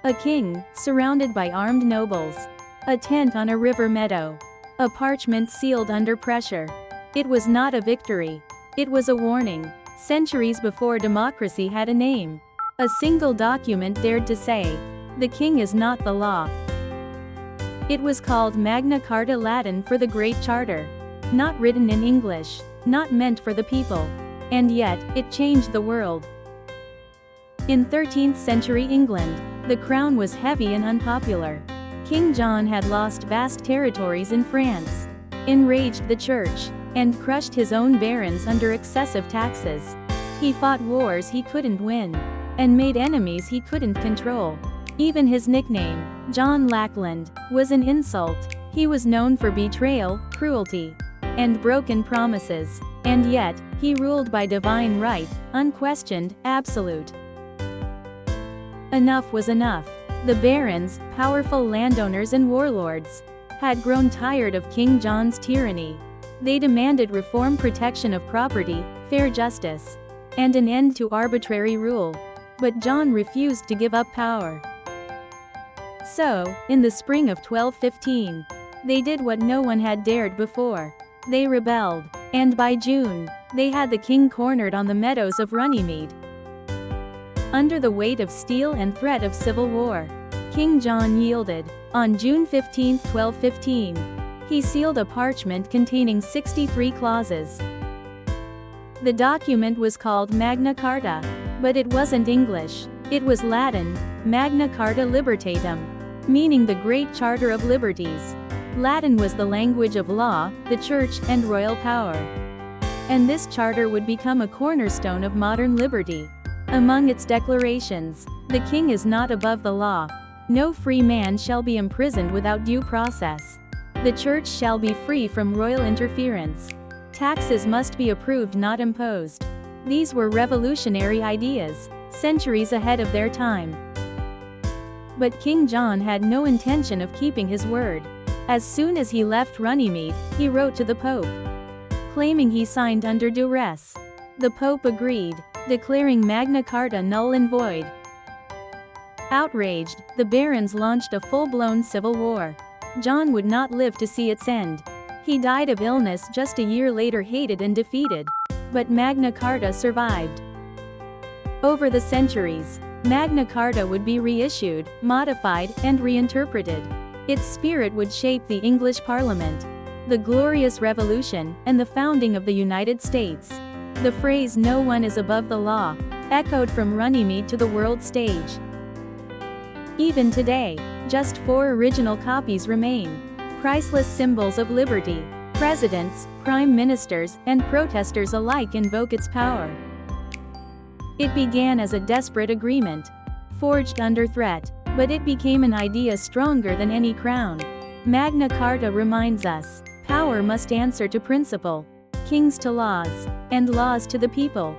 A king, surrounded by armed nobles. A tent on a river meadow. A parchment sealed under pressure. It was not a victory. It was a warning. Centuries before democracy had a name. A single document dared to say, "The king is not the law." It was called Magna Carta, Latin for the Great Charter. Not written in English, not meant for the people. And yet, it changed the world. In 13th century England, the crown was heavy and unpopular. King John had lost vast territories in France, enraged the church, and crushed his own barons under excessive taxes. He fought wars he couldn't win, and made enemies he couldn't control. Even his nickname, John Lackland, was an insult. He was known for betrayal, cruelty, and broken promises. And yet, he ruled by divine right, unquestioned, absolute. Enough was enough. The barons, powerful landowners and warlords, had grown tired of King John's tyranny. They demanded reform, protection of property, fair justice, and an end to arbitrary rule. But John refused to give up power. So, in the spring of 1215, they did what no one had dared before. They rebelled, and by June, they had the king cornered on the meadows of Runnymede. Under the weight of steel and threat of civil war, King John yielded. On June 15, 1215, he sealed a parchment containing 63 clauses. The document was called Magna Carta, but it wasn't English. It was Latin, Magna Carta Libertatum, meaning the Great Charter of Liberties. Latin was the language of law, the church, and royal power. And this charter would become a cornerstone of modern liberty. Among its declarations, the king is not above the law. No free man shall be imprisoned without due process. The church shall be free from royal interference. Taxes must be approved, not imposed. These were revolutionary ideas, centuries ahead of their time. But King John had no intention of keeping his word. As soon as he left Runnymede, he wrote to the Pope, claiming he signed under duress. The Pope agreed, declaring Magna Carta null and void. Outraged, the barons launched a full-blown civil war. John would not live to see its end. He died of illness just a year later, hated and defeated. But Magna Carta survived. Over the centuries, Magna Carta would be reissued, modified, and reinterpreted. Its spirit would shape the English Parliament, the Glorious Revolution, and the founding of the United States. The phrase "no one is above the law" echoed from Runnymede to the world stage. Even today, just 4 original copies remain, priceless symbols of liberty. Presidents, prime ministers, and protesters alike invoke its power. It began as a desperate agreement, forged under threat, but it became an idea stronger than any crown. Magna Carta reminds us, power must answer to principle, kings to laws, and laws to the people.